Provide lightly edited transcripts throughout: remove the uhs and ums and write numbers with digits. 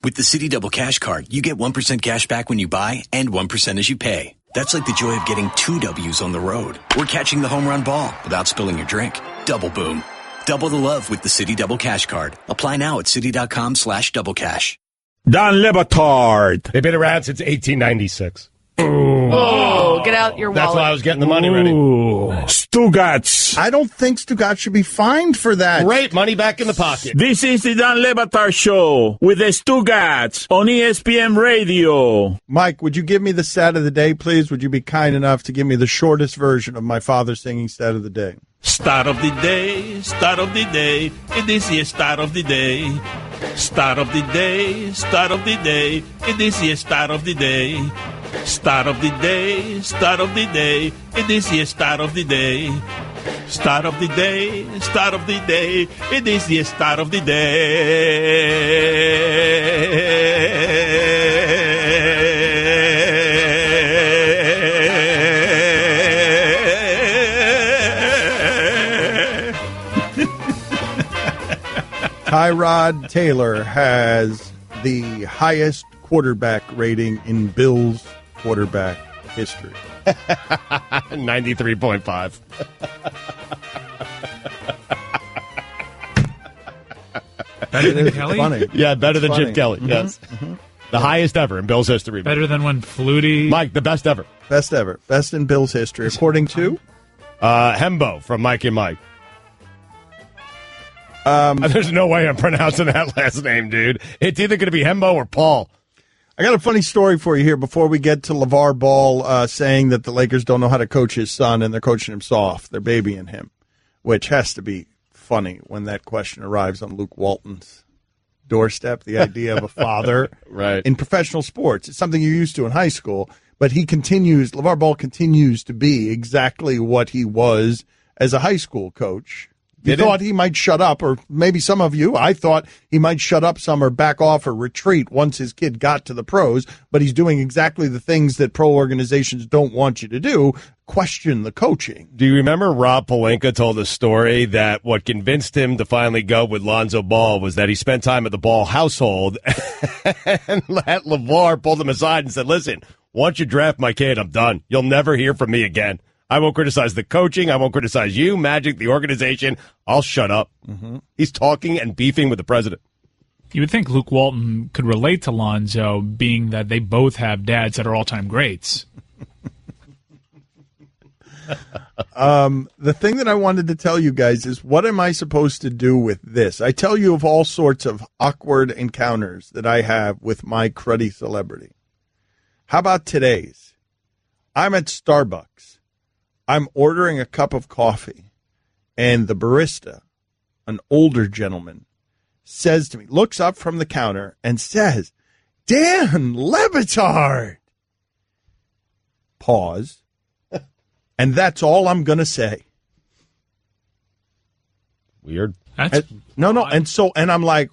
With the Citi Double Cash Card, you get 1% cash back when you buy and 1% as you pay. That's like the joy of getting 2 W's on the road or catching the home run ball without spilling your drink. Double boom. Double the love with the Citi Double Cash Card. Apply now at Citi.com/doublecash. Don Le Batard. They've been around since 1896. Oh, get out your wallet. That's why I was getting the money ready. Stugats. I don't think Stugat should be fined for that. Great, money back in the pocket. This is the Don Le Batard Show with the Stugats on ESPN Radio. Mike, would you give me the stat of the day, please? Would you be kind enough to give me the shortest version of my father singing stat of the day? Start of the day, start of the day. It is the start of the day. Start of the day, start of the day. It is the start of the day. Start of the day, start of the day. It is the start of the day. Start of the day, start of the day. It is the start of the day. Tyrod Taylor has the highest quarterback rating in Bills quarterback history. 93.5. Better than Kelly? Funny. Yeah, better than funny. Chip Kelly, yes. Mm-hmm. The highest ever in Bills history. Better than when Flutie. Mike, the best ever. Best ever. Best in Bills history, according to? Hembo from Mike and Mike. There's no way I'm pronouncing that last name, dude. It's either going to be Hembo or Paul. I got a funny story for you here before we get to LeVar Ball saying that the Lakers don't know how to coach his son and they're coaching him soft. They're babying him, which has to be funny when that question arrives on Luke Walton's doorstep, the idea of a father right. in professional sports. It's something you're used to in high school, but LeVar Ball continues to be exactly what he was as a high school coach. You thought he might shut up, or maybe some of you, I thought he might shut up some or back off or retreat once his kid got to the pros, but he's doing exactly the things that pro organizations don't want you to do, question the coaching. Do you remember Rob Pelinka told a story that what convinced him to finally go with Lonzo Ball was that he spent time at the Ball household and LeVar pulled him aside and said, listen, once you draft my kid, I'm done. You'll never hear from me again. I won't criticize the coaching. I won't criticize you, Magic, the organization. I'll shut up. Mm-hmm. He's talking and beefing with the president. You would think Luke Walton could relate to Lonzo, being that they both have dads that are all-time greats. The thing that I wanted to tell you guys is, what am I supposed to do with this? I tell you of all sorts of awkward encounters that I have with my cruddy celebrity. How about today's? I'm at Starbucks. I'm ordering a cup of coffee, and the barista, an older gentleman, says to me, looks up from the counter and says, Dan Le Batard. Pause. And that's all I'm going to say. Weird. No. And I'm like,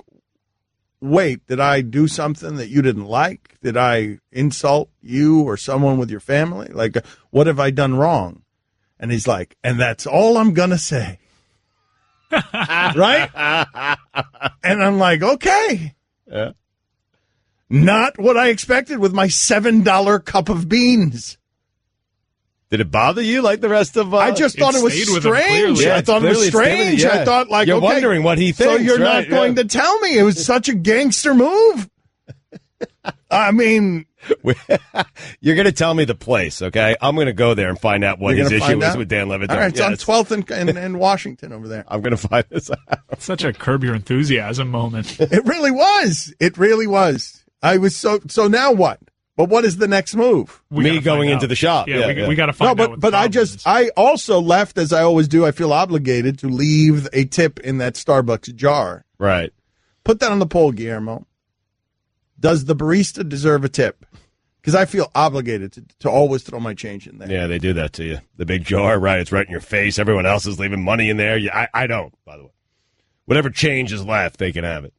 wait, did I do something that you didn't like? Did I insult you or someone with your family? Like, what have I done wrong? And he's like, and that's all I'm going to say. Right? And I'm like, okay. Yeah. Not what I expected with my $7 cup of beans. Did it bother you like the rest of I just thought it was strange. Yeah, I thought it was strange. I thought, like, you're okay, wondering what he thinks. So you're not going to tell me. It was such a gangster move. I mean, you're going to tell me the place, okay? I'm going to go there and find out what his issue is with Dan Le Batard. All right, it's on 12th and Washington over there. I'm going to find this out. It's such a Curb Your Enthusiasm moment. It really was. It really was. I was so now what? But what is the next move? Me going into the shop. Yeah, we got to find out. But I also left, as I always do. I feel obligated to leave a tip in that Starbucks jar. Right. Put that on the poll, Guillermo. Does the barista deserve a tip? Because I feel obligated to always throw my change in there. Yeah, they do that to you. The big jar, right? It's right in your face. Everyone else is leaving money in there. I don't, by the way. Whatever change is left, they can have it.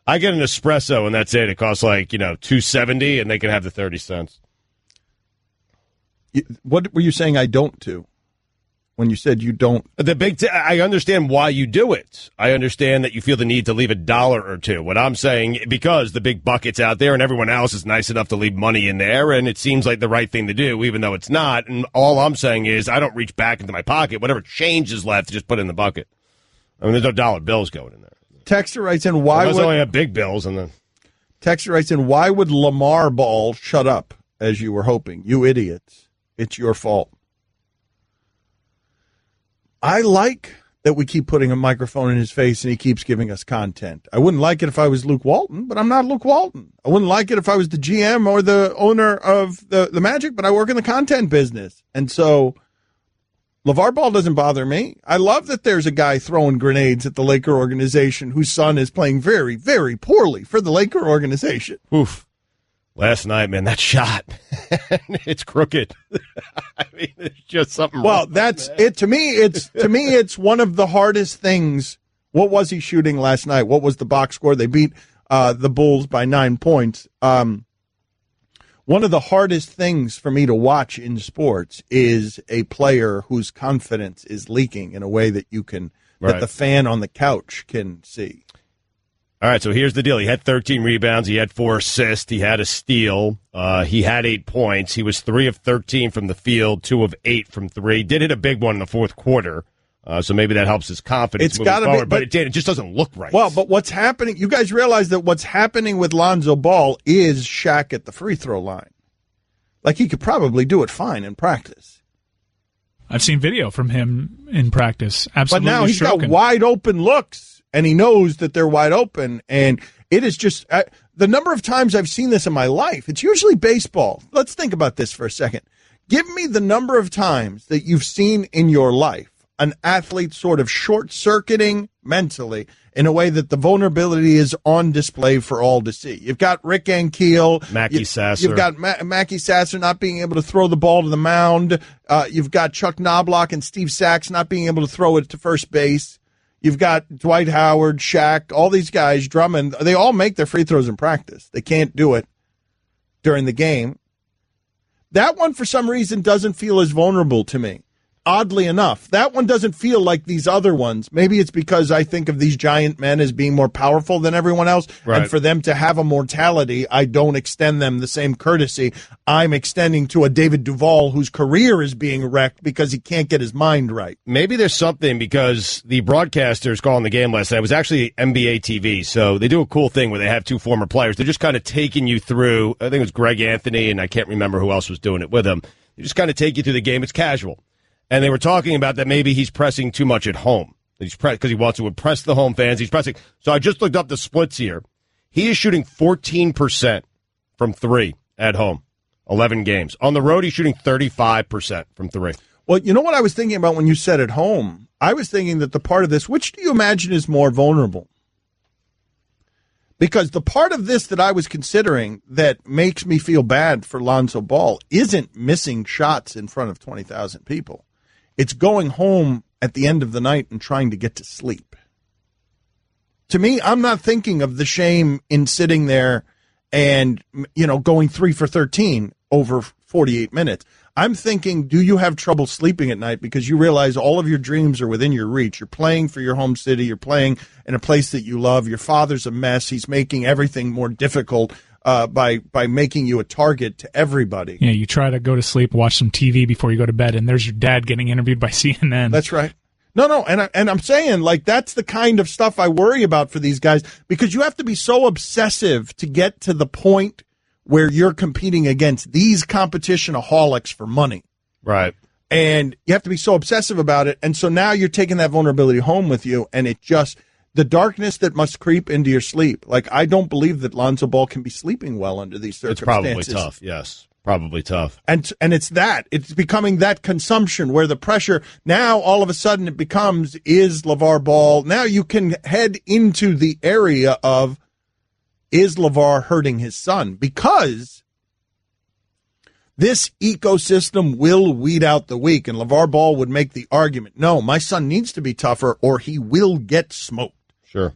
I get an espresso, and that's it. It costs like, $2.70, and they can have the 30 cents. What were you saying I don't do? when you said you don't. I understand why you do it. I understand that you feel the need to leave $1 or $2. What I'm saying, because the big bucket's out there and everyone else is nice enough to leave money in there, and it seems like the right thing to do, even though it's not. And all I'm saying is I don't reach back into my pocket. Whatever change is left, just put it in the bucket. I mean, there's no dollar bills going in there. Texter writes in, why would only have big bills? And then Texter writes in, why would Lamar Ball shut up as you were hoping? You idiots. It's your fault. I like that we keep putting a microphone in his face and he keeps giving us content. I wouldn't like it if I was Luke Walton, but I'm not Luke Walton. I wouldn't like it if I was the GM or the owner of the Magic, but I work in the content business. And so LeVar Ball doesn't bother me. I love that there's a guy throwing grenades at the Laker organization whose son is playing very, very poorly for the Laker organization. Oof. Last night, man, that shot, it's crooked. I mean, it's just something. Well, that's it. To me, it's one of the hardest things. What was he shooting last night? What was the box score? They beat the Bulls by 9 points. One of the hardest things for me to watch in sports is a player whose confidence is leaking in a way that that the fan on the couch can see. All right, so here's the deal. He had 13 rebounds. He had 4 assists. He had a steal. He had 8 points. He was 3 of 13 from the field, 2 of 8 from 3. Did hit a big one in the fourth quarter, so maybe that helps his confidence moving forward. But it just doesn't look right. Well, but what's happening, you guys realize that what's happening with Lonzo Ball is Shaq at the free throw line. Like, he could probably do it fine in practice. I've seen video from him in practice. Absolutely. But now he's stroking. got wide open looks. And he knows that they're wide open, and it is just the number of times I've seen this in my life. It's usually baseball. Let's think about this for a second. Give me the number of times that you've seen in your life an athlete sort of short-circuiting mentally in a way that the vulnerability is on display for all to see. You've got Rick Ankiel. Mackey Sasser. You've got Mackey Sasser not being able to throw the ball to the mound. You've got Chuck Knobloch and Steve Sachs not being able to throw it to first base. You've got Dwight Howard, Shaq, all these guys, Drummond. They all make their free throws in practice. They can't do it during the game. That one, for some reason, doesn't feel as vulnerable to me. Oddly enough, that one doesn't feel like these other ones. Maybe it's because I think of these giant men as being more powerful than everyone else. Right. And for them to have a mortality, I don't extend them the same courtesy I'm extending to a David Duval whose career is being wrecked because he can't get his mind right. Maybe there's something because the broadcasters calling the game last night was actually NBA TV. So they do a cool thing where they have 2 former players. They're just kind of taking you through. I think it was Greg Anthony, and I can't remember who else was doing it with him. They just kind of take you through the game. It's casual. And they were talking about that maybe he's pressing too much at home. He's because he wants to impress the home fans. He's pressing. So I just looked up the splits here. He is shooting 14% from 3 at home, 11 games. On the road, he's shooting 35% from 3. Well, you know what I was thinking about when you said at home? I was thinking that the part of this, which do you imagine is more vulnerable? Because the part of this that I was considering that makes me feel bad for Lonzo Ball isn't missing shots in front of 20,000 people. It's going home at the end of the night and trying to get to sleep. To me, I'm not thinking of the shame in sitting there and, going 3 for 13 over 48 minutes. I'm thinking, do you have trouble sleeping at night because you realize all of your dreams are within your reach? You're playing for your home city. You're playing in a place that you love. Your father's a mess. He's making everything more difficult by making you a target to everybody. Yeah, you try to go to sleep, watch some TV before you go to bed, and there's your dad getting interviewed by CNN. That's right. No, and I'm saying, like, that's the kind of stuff I worry about for these guys because you have to be so obsessive to get to the point where you're competing against these competitionaholics for money. Right. And you have to be so obsessive about it. And so now you're taking that vulnerability home with you, and it just, the darkness that must creep into your sleep. Like, I don't believe that Lonzo Ball can be sleeping well under these circumstances. It's probably tough, yes. Probably tough. And it's becoming that consumption where the pressure, now all of a sudden it becomes, is LeVar Ball, now you can head into the area of, is LeVar hurting his son? Because this ecosystem will weed out the weak, and LeVar Ball would make the argument, no, my son needs to be tougher or he will get smoked. Sure.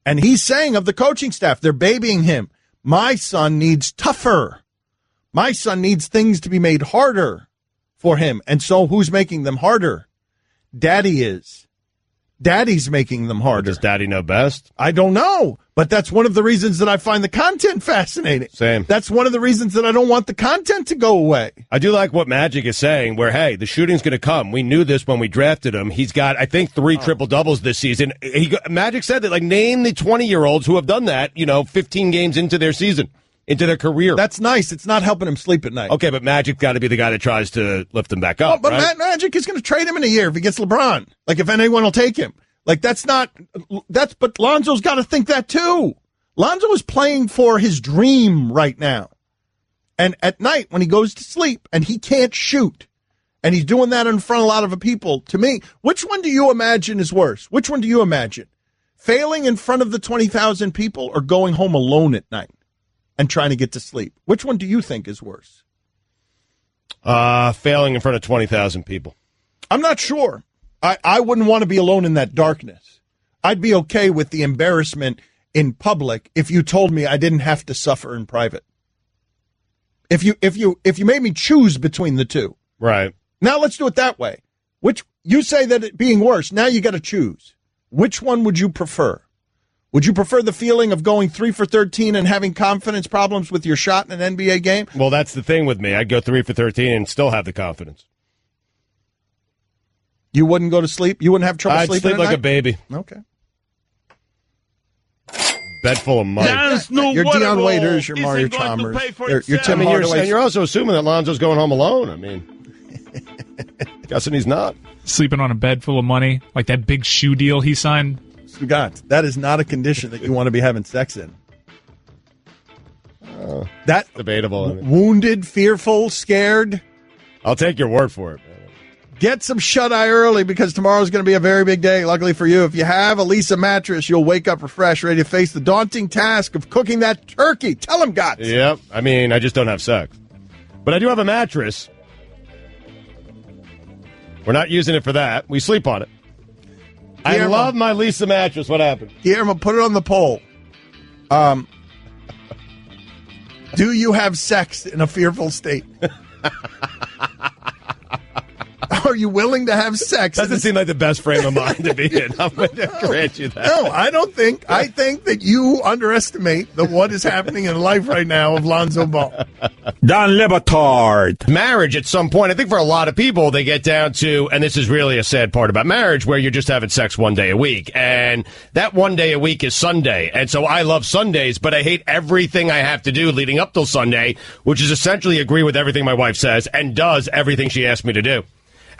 And he's saying of the coaching staff, they're babying him, my son needs tougher. My son needs things to be made harder for him. And so who's making them harder? Daddy is. Daddy's making them harder. Does Daddy know best? I don't know, but that's one of the reasons that I find the content fascinating. Same. That's one of the reasons that I don't want the content to go away. I do like what Magic is saying, where, hey, the shooting's going to come. We knew this when we drafted him. He's got, I think, 3 triple-doubles this season. Magic said that, like, name the 20-year-olds who have done that, 15 games into their season, into their career. That's nice. It's not helping him sleep at night. Okay, but Magic's got to be the guy that tries to lift him back up, but right? Magic is going to trade him in a year if he gets LeBron. Like, if anyone will take him. Like, but Lonzo's got to think that too. Lonzo is playing for his dream right now. And at night, when he goes to sleep and he can't shoot, and he's doing that in front of a lot of people, to me, which one do you imagine is worse? Which one do you imagine? Failing in front of the 20,000 people or going home alone at night and trying to get to sleep? Which one do you think is worse? Failing in front of 20,000 people. I'm not sure. I wouldn't want to be alone in that darkness. I'd be okay with the embarrassment in public if you told me I didn't have to suffer in private. If you made me choose between the two. Right. Now let's do it that way. Which you say that it being worse, now you got to choose. Which one would you prefer? Would you prefer the feeling of going 3 for 13 and having confidence problems with your shot in an NBA game? Well, that's the thing with me. I'd go 3 for 13 and still have the confidence. You wouldn't go to sleep? You wouldn't have trouble sleeping? I'd sleep like night? a baby. Okay. Bed full of money. You're Dion Waiters, you're Mario Chalmers, you're Tim Hardaway. And you're also assuming that Lonzo's going home alone. I mean, guessing he's not. Sleeping on a bed full of money, like that big shoe deal he signed. Scott, that is not a condition that you want to be having sex in. That debatable. Wounded, fearful, scared. I'll take your word for it. Get some shut-eye early because tomorrow's going to be a very big day, luckily for you. If you have a Lisa mattress, you'll wake up refreshed, ready to face the daunting task of cooking that turkey. Tell them, Gotts. Yep. I mean, I just don't have sex. But I do have a mattress. We're not using it for that. We sleep on it. I love my Lisa mattress. What happened? Guillermo, put it on the poll. Do you have sex in a fearful state? Are you willing to have sex? Doesn't seem like the best frame of mind to be in. I'm going to grant you that. No, I don't think. I think that you underestimate what is happening in life right now of Lonzo Ball. Don Batard. Marriage at some point, I think for a lot of people, they get down to, and this is really a sad part about marriage, where you're just having sex one day a week. And that one day a week is Sunday. And so I love Sundays, but I hate everything I have to do leading up till Sunday, which is essentially agree with everything my wife says and does everything she asks me to do.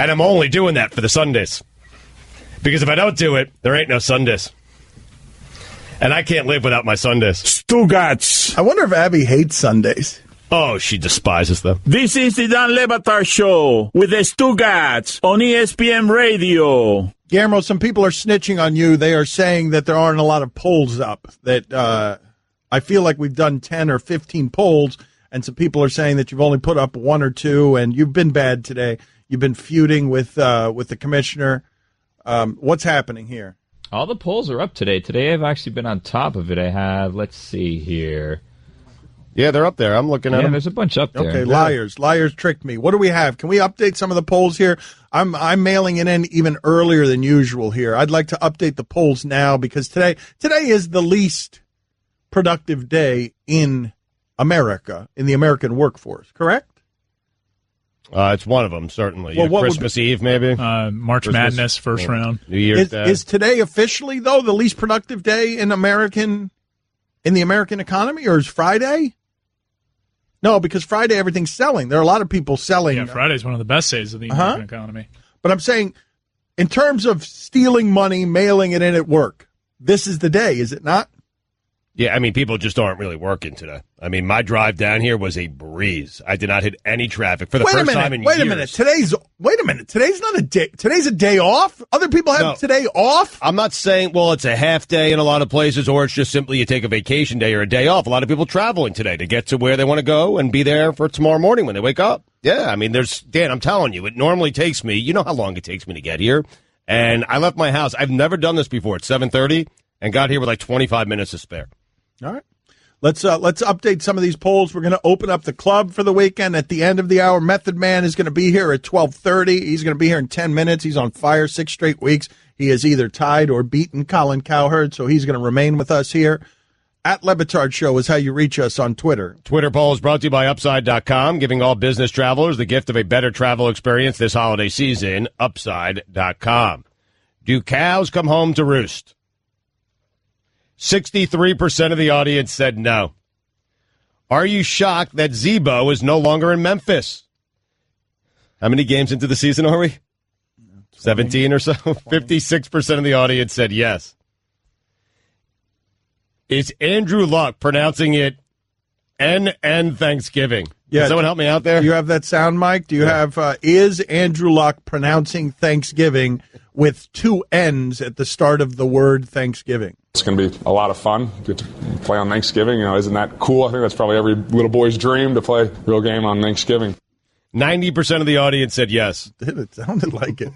And I'm only doing that for the Sundays. Because if I don't do it, there ain't no Sundays. And I can't live without my Sundays. Stugats. I wonder if Abby hates Sundays. Oh, she despises them. This is the Don Lebatar Show with the Stugats on ESPN Radio. Guillermo, some people are snitching on you. They are saying that there aren't a lot of polls up. That I feel like we've done 10 or 15 polls, and some people are saying that you've only put up 1 or 2, and you've been bad today. You've been feuding with the commissioner. What's happening here? All the polls are up today. Today I've actually been on top of it. I have, let's see here. Yeah, they're up there. I'm looking at them. There's a bunch up there. Okay, liars tricked me. What do we have? Can we update some of the polls here? I'm mailing it in even earlier than usual here. I'd like to update the polls now because today is the least productive day in America, in the American workforce, correct? It's one of them, certainly. Well, yeah, Christmas Eve, maybe? March Christmas, Madness, first round. New Year's Day. Is today officially, though, the least productive day in the American economy, or is Friday? No, because Friday everything's selling. There are a lot of people selling. Yeah, Friday's one of the best days of the American economy. But I'm saying, in terms of stealing money, mailing it in at work, this is the day, is it not? Yeah, I mean, people just aren't really working today. I mean, my drive down here was a breeze. I did not hit any traffic for the first time in years. Wait a minute. Today's not a day. Today's a day off? Other people have today off? I'm not saying, well, it's a half day in a lot of places, or it's just simply you take a vacation day or a day off. A lot of people traveling today to get to where they want to go and be there for tomorrow morning when they wake up. Yeah, I mean, Dan, I'm telling you, it normally takes me, you know how long it takes me to get here. And I left my house. I've never done this before at 7:30 and got here with like 25 minutes to spare. All right. Let's update some of these polls. We're going to open up the club for the weekend. At the end of the hour, Method Man is going to be here at 12:30. He's going to be here in 10 minutes. He's on fire 6 straight weeks. He has either tied or beaten Colin Cowherd, so he's going to remain with us here. At Le Batard Show is how you reach us on Twitter. Twitter poll is brought to you by Upside.com, giving all business travelers the gift of a better travel experience this holiday season. Upside.com. Do cows come home to roost? 63% of the audience said no. Are you shocked that Zebo is no longer in Memphis? How many games into the season are we? 17 or so? 56% of the audience said yes. Is Andrew Luck pronouncing it NN Thanksgiving? Yeah. Can someone help me out there? Do you have that sound, Mike? Do you have, is Andrew Luck pronouncing Thanksgiving with 2 N's at the start of the word Thanksgiving? It's going to be a lot of fun. Get to play on Thanksgiving. Isn't that cool? I think that's probably every little boy's dream, to play a real game on Thanksgiving. 90% of the audience said yes. It sounded like it.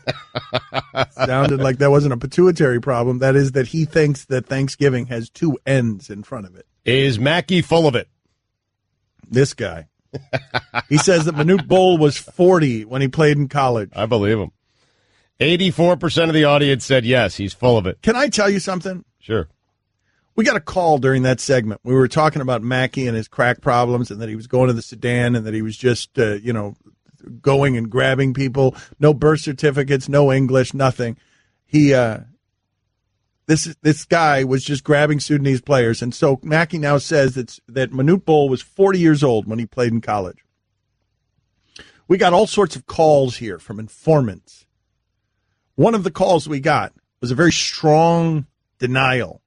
Sounded like that wasn't a pituitary problem. That is that he thinks that Thanksgiving has 2 N's in front of it. Is Mackey full of it? This guy. He says that Manute Bol was 40 when he played in college. I believe him. 84% of the audience said yes, he's full of it. Can I tell you something? Sure. We got a call during that segment. We were talking about Mackey and his crack problems and that he was going to the Sudan and that he was just, going and grabbing people. No birth certificates, no English, nothing. This guy was just grabbing Sudanese players. And so Mackey now says that Manute Bol was 40 years old when he played in college. We got all sorts of calls here from informants. One of the calls we got was a very strong denial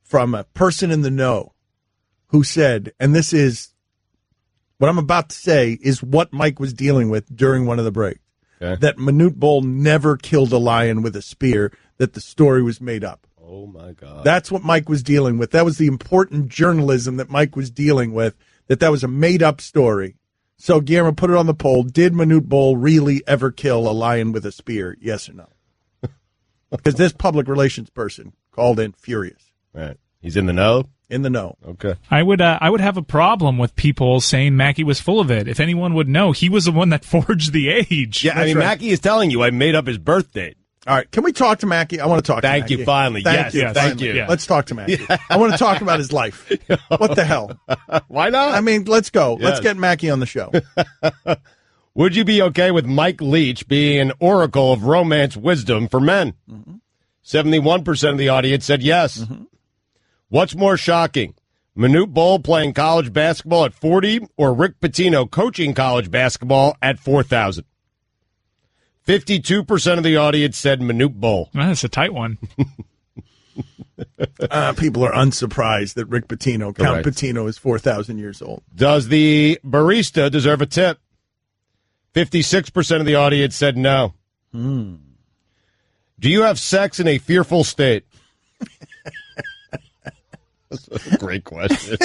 from a person in the know who said, and this is what I'm about to say is what Mike was dealing with during one of the breaks, that Manute Bol never killed a lion with a spear, that the story was made up. Oh, my God. That's what Mike was dealing with. That was the important journalism that Mike was dealing with, that was a made-up story. So, Guillermo, put it on the poll. Did Manute Bol really ever kill a lion with a spear? Yes or no? Because this public relations person called in furious. Right. He's in the know? In the know. Okay. I would have a problem with people saying Mackey was full of it. If anyone would know, he was the one that forged the age. Yeah, right. Mackey is telling you I made up his birth date. All right. Can we talk to Mackey? I want to talk to Mackey. Thank you, finally. Thank you. Yeah. Let's talk to Mackey. Yeah. I want to talk about his life. What the hell? Why not? I mean, let's go. Yes. Let's get Mackey on the show. Would you be okay with Mike Leach being an oracle of romance wisdom for men? Mm-hmm. 71% of the audience said yes. Mm-hmm. What's more shocking? Manute Bol playing college basketball at 40 or Rick Pitino coaching college basketball at 4,000? 52% of the audience said Manute Bol. That's a tight one. People are unsurprised that Rick Pitino, Count Pitino, is 4,000 years old. Does the barista deserve a tip? 56% of the audience said no. Do you have sex in a fearful state? That's a great question.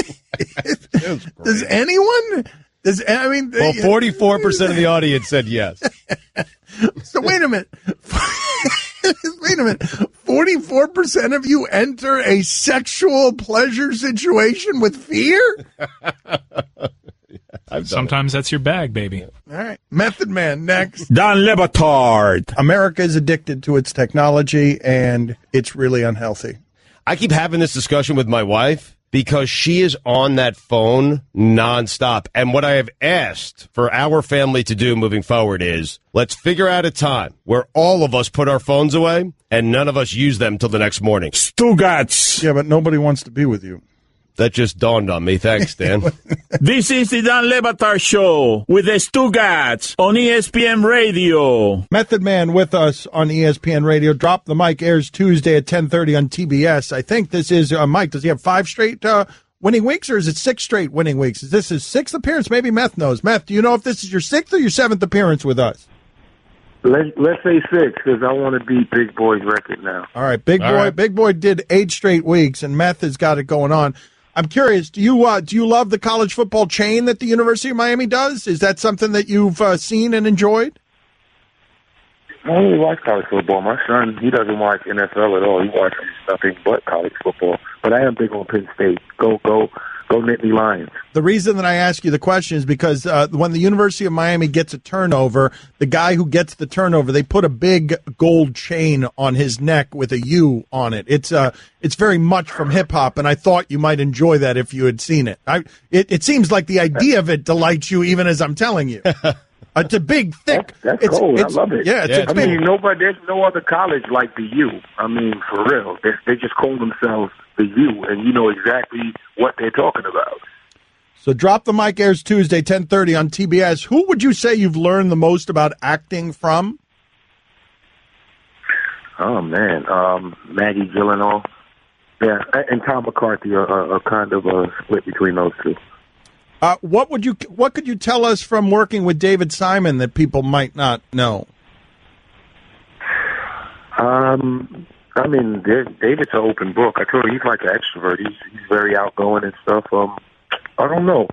Does anyone? I mean, well, 44% of the audience said yes. So wait a minute. Wait a minute. 44% of you enter a sexual pleasure situation with fear? Sometimes that's your bag, baby. All right. Method Man next. Don Le Batard. America is addicted to its technology, and it's really unhealthy. I keep having this discussion with my wife because she is on that phone nonstop. And what I have asked for our family to do moving forward is let's figure out a time where all of us put our phones away and none of us use them till the next morning. Stugats. Yeah, but nobody wants to be with you. That just dawned on me. Thanks, Dan. This is the Dan Le Batard Show with the Stugats on ESPN Radio. Method Man with us on ESPN Radio. Drop the Mic airs Tuesday at 10:30 on TBS. I think this is, Mike, does he have 5 straight winning weeks, or is it 6 straight winning weeks? Is this his 6th appearance? Maybe Meth knows. Meth, do you know if this is your 6th or your 7th appearance with us? Let's say 6, because I want to beat Big Boy's record now. All right, Big Boy did 8 straight weeks, and Meth has got it going on. I'm curious, do you love the college football chain that the University of Miami does? Is that something that you've seen and enjoyed? I don't really watch college football. My son, he doesn't watch NFL at all. He watches nothing but college football. But I am big on Penn State. Go Nittany Lions. The reason that I ask you the question is because when the University of Miami gets a turnover, the guy who gets the turnover, they put a big gold chain on his neck with a U on it. It's very much from hip hop, and I thought you might enjoy that if you had seen it. It seems like the idea of it delights you, even as I'm telling you. It's a big, thick. That's cool. I love it. Yeah, I mean, there's no other college like the U. I mean, for real. They just call themselves the U, and you know exactly what they're talking about. So Drop the Mic airs Tuesday, 10:30 on TBS. Who would you say you've learned the most about acting from? Oh, man. Maggie Gyllenhaal. Yeah, and Tom McCarthy are kind of a split between those two. What could you tell us from working with David Simon that people might not know? I mean, David's an open book. I told you, he's like an extrovert. He's very outgoing and stuff. I don't know.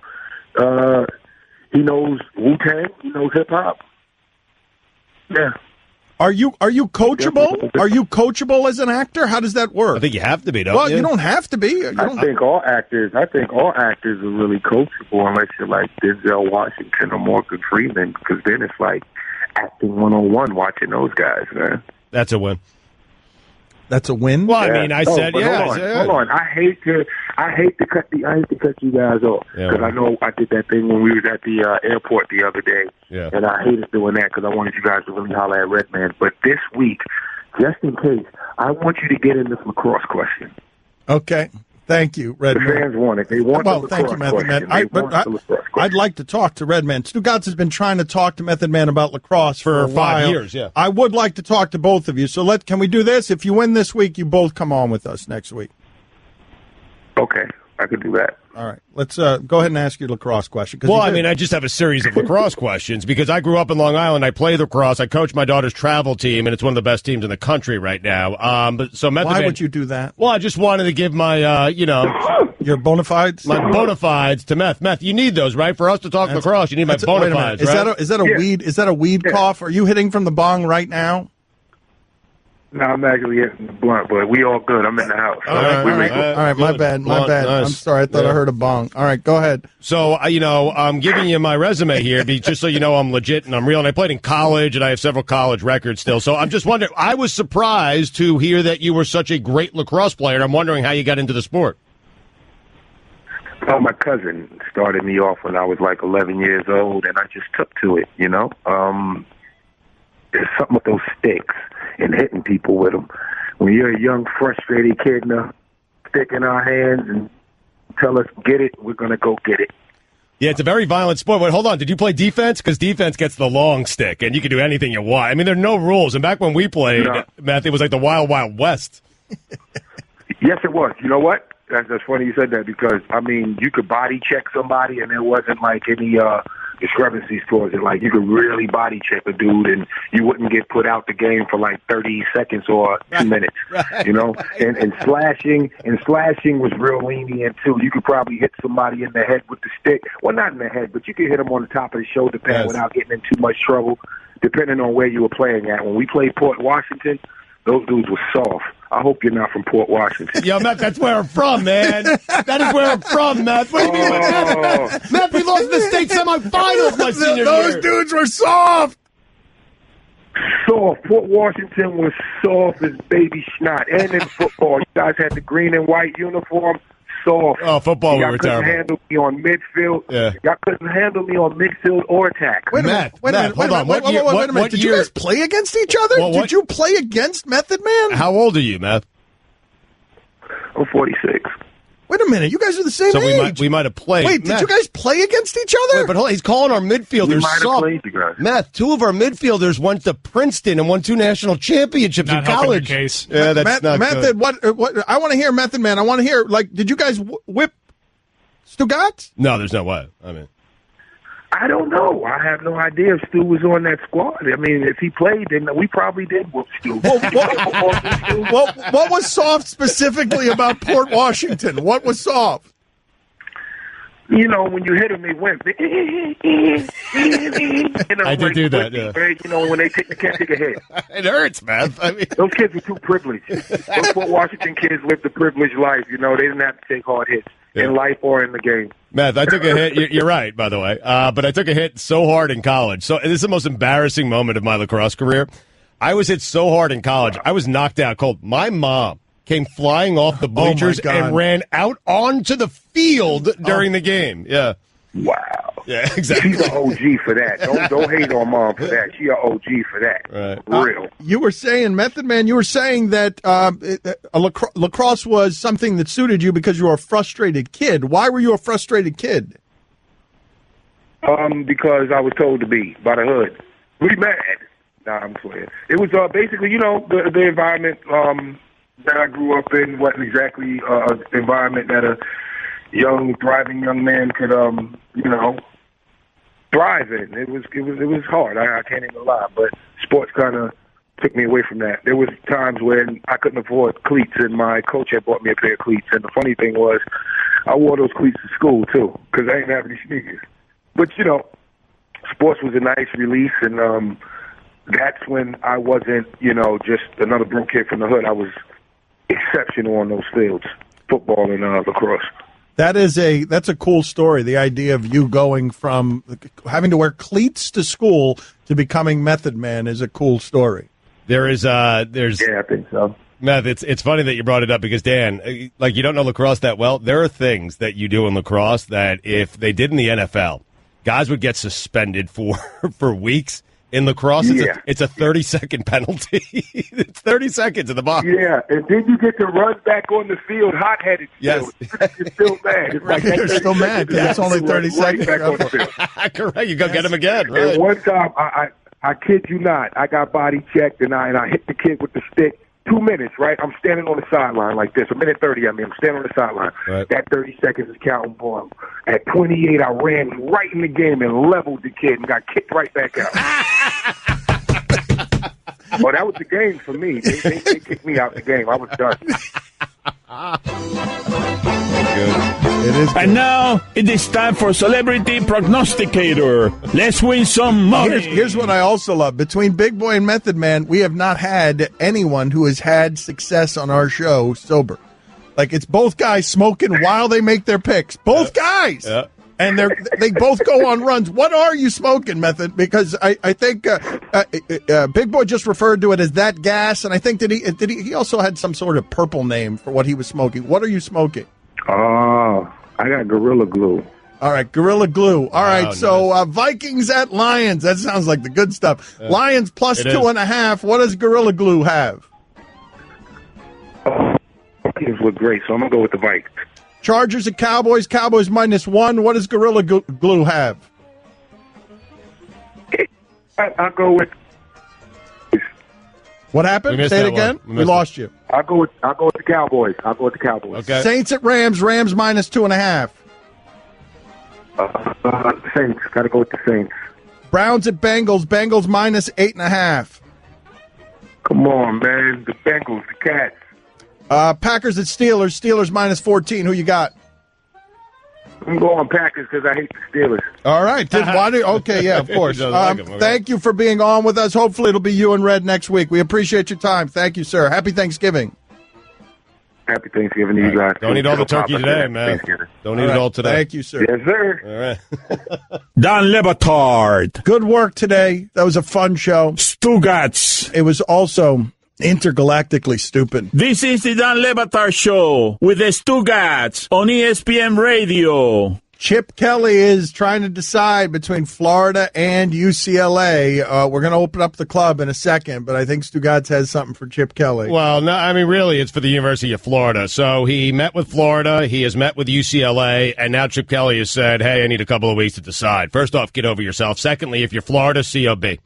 He knows Wu-Tang. He knows hip-hop. Yeah. Are you coachable? Are you coachable as an actor? How does that work? I think you have to be, don't well, you? you don't have to be. I think all actors are really coachable unless you're like Denzel Washington or Morgan Freeman, because then it's like acting 101 watching those guys, man. That's a win. That's a win. Well, I mean, I said, yeah. Hold on. I hate to cut you guys off because I know I did that thing when we was at the airport the other day, and I hated doing that because I wanted you guys to really holler at Redman. But this week, just in case, I want you to get in this lacrosse question. Okay. Thank you, Redman. The fans want it. They want the lacrosse thank you, Method Man. I'd like to talk to Redman. Stugatz has been trying to talk to Method Man about lacrosse for 5 years. Yeah, I would like to talk to both of you. So can we do this? If you win this week, you both come on with us next week. Okay, I could do that. All right, let's go ahead and ask your lacrosse question. Well, I mean, I just have a series of lacrosse questions because I grew up in Long Island. I play lacrosse. I coach my daughter's travel team, and it's one of the best teams in the country right now. Why would you do that? Well, I just wanted to give my, your bona fides? My bona fides to Meth. Meth, you need those, right? For us to talk lacrosse, you need my bona fides, right? Is that a weed? Is that a weed cough? Are you hitting from the bong right now? No, I'm actually hitting the blunt, but we all good. I'm in the house. All right, my bad. Nice. I'm sorry. I thought I heard a bong. All right, go ahead. So, I'm giving you my resume here just so you know I'm legit and I'm real. And I played in college, and I have several college records still. So I'm just wondering, I was surprised to hear that you were such a great lacrosse player, and I'm wondering how you got into the sport. Oh, my cousin started me off when I was like 11 years old, and I just took to it, There's something with those sticks and hitting people with them. When you're a young, frustrated kid and a stick in our hands and tell us, get it, we're going to go get it. Yeah, it's a very violent sport. Wait, hold on. Did you play defense? Because defense gets the long stick, and you can do anything you want. I mean, there are no rules. And back when we played, Matt, it was like the Wild Wild West. Yes, it was. You know what? That's funny you said that because, I mean, you could body check somebody and there wasn't like any discrepancies towards it. Like, you could really body check a dude and you wouldn't get put out the game for like 30 seconds or 2 minutes, And slashing was real lenient too. You could probably hit somebody in the head with the stick. Well, not in the head, but you could hit them on the top of the shoulder pad without getting in too much trouble, depending on where you were playing at. When we played Port Washington, those dudes were soft. I hope you're not from Port Washington. Yo, Matt, that's where I'm from, man. That is where I'm from, Matt. What do you mean with Matt? Matt, we lost the state semifinals my senior year. Those dudes were soft. Soft. Port Washington was soft as baby snot. And in football, you guys had the green and white uniform. Soft. Oh, football, we were terrible. Y'all couldn't handle me on midfield. Yeah. Y'all couldn't handle me on midfield or attack. Wait a minute. Wait a minute. Did you guys play against each other? Did you play against Method Man? How old are you, Meth? I'm 46. Wait a minute. You guys are the same age. We might have played. Wait, did you guys play against each other? Wait, but hold on. He's calling our midfielders soft. Meth, 2 of our midfielders went to Princeton and won 2 national championships in college. Case. Yeah, that's not Method, good. what? I want to hear Method Man. I want to hear, did you guys whip Stugatz? No, there's no way. I mean, I don't know. I have no idea if Stu was on that squad. I mean, if he played, then we probably did whoop Stu. What was soft specifically about Port Washington? What was soft? You know, when you hit them, they wimp. I did do that, yeah. Right? You know, when they can't take a hit. It hurts, man. I mean, those kids were too privileged. Those Fort Washington kids lived the privileged life. You know, they didn't have to take hard hits in life or in the game. Meth, I took a hit. You're right, by the way. But I took a hit so hard in college. So this is the most embarrassing moment of my lacrosse career. I was hit so hard in college, I was knocked out cold. My mom came flying off the bleachers and ran out onto the field during the game. Yeah. Wow. Yeah, exactly. She's an OG for that. Don't hate on mom for that. She an OG for that. Right. Real. You were saying, Method Man, you were saying that lacrosse was something that suited you because you were a frustrated kid. Why were you a frustrated kid? Because I was told to be by the hood. We mad. Nah, I'm playing. It was basically, you know, the environment that I grew up in wasn't exactly an environment that a young, thriving young man could, you know, thrive in. It was hard. I can't even lie. But sports kind of took me away from that. There was times when I couldn't afford cleats, and my coach had bought me a pair of cleats. And the funny thing was, I wore those cleats to school too, because I didn't have any sneakers. But you know, sports was a nice release, and that's when I wasn't, you know, just another broke kid from the hood. I was exceptional on those fields, football and lacrosse. That's a cool story. The idea of you going from having to wear cleats to school to becoming Method Man is a cool story. There's yeah, I think so. Meth, it's funny that you brought it up because Dan, like you don't know lacrosse that well. There are things that you do in lacrosse that if they did in the NFL, guys would get suspended for weeks. In lacrosse, it's a 30-second penalty. It's 30 seconds in the box. Yeah, and then you get to run back on the field hot-headed. Yes. You're still mad. It's like you're still mad because it's only 30 seconds. Back on the field. Correct. You go get him again. Right. And one time, I kid you not, I got body checked, and I hit the kid with the stick. 2 minutes, right? I'm standing on the sideline like this. 1:30, I'm standing on the sideline. Right. That 30 seconds is counting for him. At 28, I ran right in the game and leveled the kid and got kicked right back out. Oh, that was the game for me. They kicked me out the game. I was done. It is good. And now it is time for Celebrity Prognosticator. Let's win some money. Here's what I also love. Between Big Boy and Method Man, we have not had anyone who has had success on our show sober. Like, it's both guys smoking while they make their picks. Both guys. Yeah. And they both go on runs. What are you smoking, Method? Because I think Big Boy just referred to it as that gas, and I think he also had some sort of purple name for what he was smoking. What are you smoking? Oh, I got Gorilla Glue. All right, Gorilla Glue. All right, so Vikings at Lions. That sounds like the good stuff. Lions plus 2.5. What does Gorilla Glue have? Vikings look great, so I'm going to go with the Vikings. Chargers at Cowboys. Cowboys -1. What does Gorilla Glue have? I'll go with... What happened? Say it again. We lost you. I'll go with the Cowboys. Okay. Saints at Rams. Rams -2.5. Saints. Got to go with the Saints. Browns at Bengals. Bengals -8.5. Come on, man. The Bengals. The Cats. Packers at Steelers. Steelers -14. Who you got? I'm going Packers because I hate the Steelers. All right. Okay, yeah, of course. Thank you for being on with us. Hopefully it'll be you and Red next week. We appreciate your time. Thank you, sir. Happy Thanksgiving. Happy Thanksgiving to you guys. Don't eat all the turkey today, man. Don't eat it all today. Thank you, sir. Yes, sir. All right. Dan Le Batard. Good work today. That was a fun show. Stugats. It was also intergalactically stupid. This is the Dan Le Batard Show with the Stugats on ESPN Radio. Chip Kelly is trying to decide between Florida and UCLA. We're going to open up the club in a second, but I think Stugats has something for Chip Kelly. Well, no, I mean, really, it's for the University of Florida. So he met with Florida, he has met with UCLA, and now Chip Kelly has said, hey, I need a couple of weeks to decide. First off, get over yourself. Secondly, if you're Florida, COB.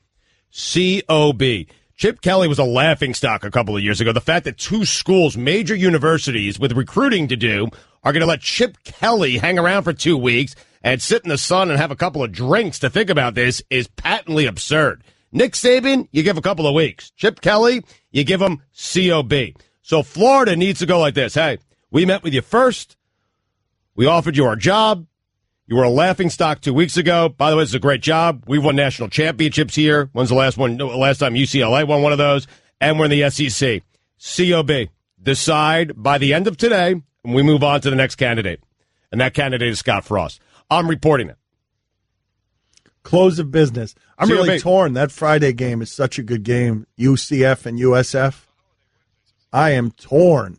COB. Chip Kelly was a laughingstock a couple of years ago. The fact that two schools, major universities with recruiting to do, are going to let Chip Kelly hang around for 2 weeks and sit in the sun and have a couple of drinks to think about this is patently absurd. Nick Saban, you give a couple of weeks. Chip Kelly, you give him COB. So Florida needs to go like this. Hey, we met with you first. We offered you our job. You were a laughingstock 2 weeks ago. By the way, this is a great job. We've won national championships here. When's the last one? Last time UCLA won one of those. And we're in the SEC. COB. Decide by the end of today, and we move on to the next candidate. And that candidate is Scott Frost. I'm reporting it. Close of business. I'm COB. really torn. That Friday game is such a good game. UCF and USF. I am torn.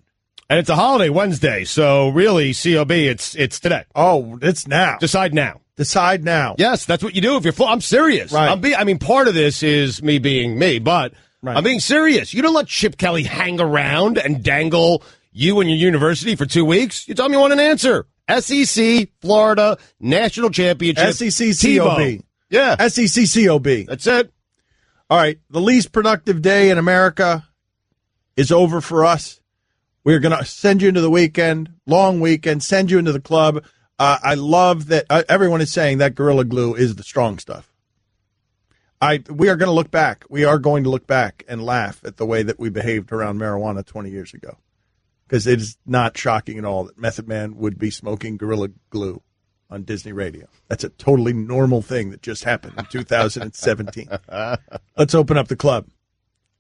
And it's a holiday Wednesday, so really, COB, it's today. Oh, it's now. Decide now. Decide now. Yes, that's what you do if you're I'm serious. Right. I mean, part of this is me being me, but Right. I'm being serious. You don't let Chip Kelly hang around and dangle you and your university for 2 weeks. You tell me you want an answer. SEC, Florida, national championship. SEC Tebow. COB. Yeah. SEC COB. That's it. All right. The least productive day in America is over for us. We're going to send you into the weekend, long weekend, send you into the club. I love that everyone is saying that Gorilla Glue is the strong stuff. We are going to look back. We are going to look back and laugh at the way that we behaved around marijuana 20 years ago. Because it is not shocking at all that Method Man would be smoking Gorilla Glue on Disney Radio. That's a totally normal thing that just happened in 2017. Let's open up the club. A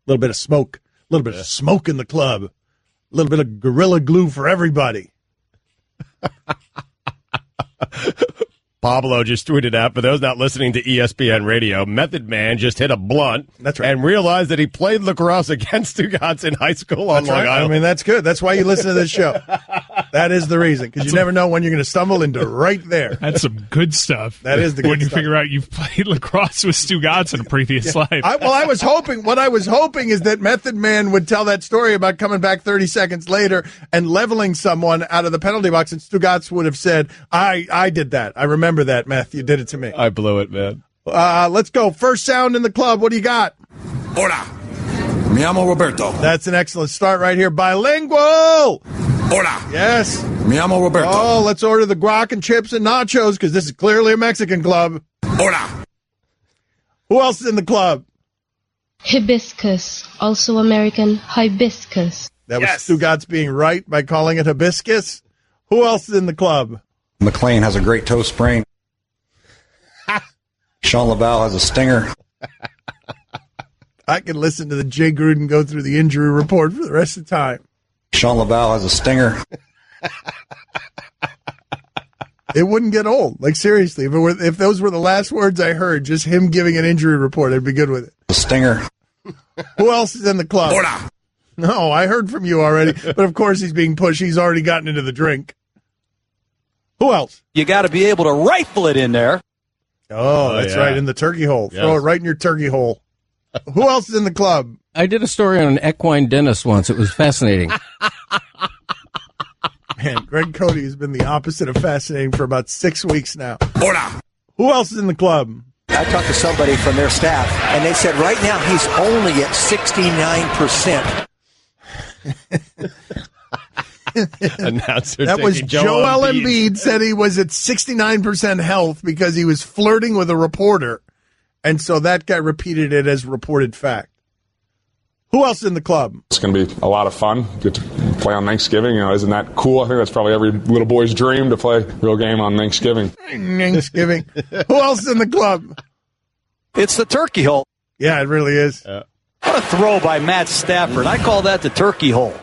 little bit of smoke. A little bit of smoke in the club. A little bit of Gorilla Glue for everybody. Pablo just tweeted out, for those not listening to ESPN Radio, Method Man just hit a blunt. That's right. And realized that he played lacrosse against Stugatz in high school on That's Long right. Island. I mean, that's good. That's why you listen to this show. That is the reason, because you never know when you're going to stumble into right there. That's some good stuff. That is the good when you stuff. figure out you've played lacrosse with Stugatz in a previous life. What I was hoping is that Method Man would tell that story about coming back 30 seconds later and leveling someone out of the penalty box, and Stugatz would have said, I did that. I remember that, Meth. You did it to me. I blew it, man. Let's go. First sound in the club. What do you got? Hola. Me llamo Roberto. That's an excellent start right here. Bilingual. Hola. Yes. Me llamo Roberto. Oh, let's order the guac and chips and nachos, because this is clearly a Mexican club. Hola. Who else is in the club? Hibiscus, also American hibiscus. That was Stugatz being right by calling it hibiscus. Who else is in the club? McLean has a great toe sprain. Sean Laval has a stinger. I can listen to the Jay Gruden go through the injury report for the rest of the time. Sean Laval has a stinger. It wouldn't get old. Like, seriously, if those were the last words I heard, just him giving an injury report, I'd be good with it. A stinger. Who else is in the club? Hola. No, I heard from you already. But, of course, he's being pushed. He's already gotten into the drink. Who else? You got to be able to rifle it in there. Oh, that's right, in the turkey hole. Yes. Throw it right in your turkey hole. Who else is in the club? I did a story on an equine dentist once. It was fascinating. Man, Greg Cody has been the opposite of fascinating for about 6 weeks now. Hola. Who else is in the club? I talked to somebody from their staff, and they said right now he's only at 69%. Announcer That was taking Joel Embiid. Embiid said he was at 69% health because he was flirting with a reporter. And so that guy repeated it as reported fact. Who else in the club? It's going to be a lot of fun. Get to play on Thanksgiving. Isn't that cool? I think that's probably every little boy's dream, to play a real game on Thanksgiving. Thanksgiving. Who else is in the club? It's the turkey hole. Yeah, it really is. What a throw by Matt Stafford. I call that the turkey hole.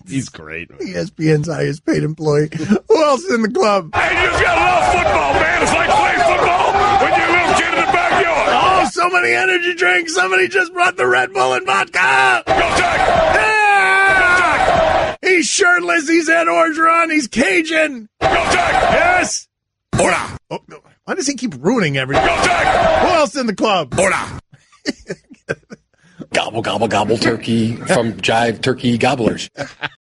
He's great. ESPN's highest paid employee. Who else is in the club? Hey, you just gotta love football, man. It's like playing football when you're a little kid in the backyard. Oh, so many energy drinks. Somebody just brought the Red Bull and vodka. Go Jack. Yeah! He's shirtless. He's Ed Orgeron. He's Cajun. Go Jack. Yes. Hola. Oh, no. Why does he keep ruining everything? Go Jack. Who else in the club? Hola. Gobble, gobble, gobble turkey from Jive Turkey Gobblers.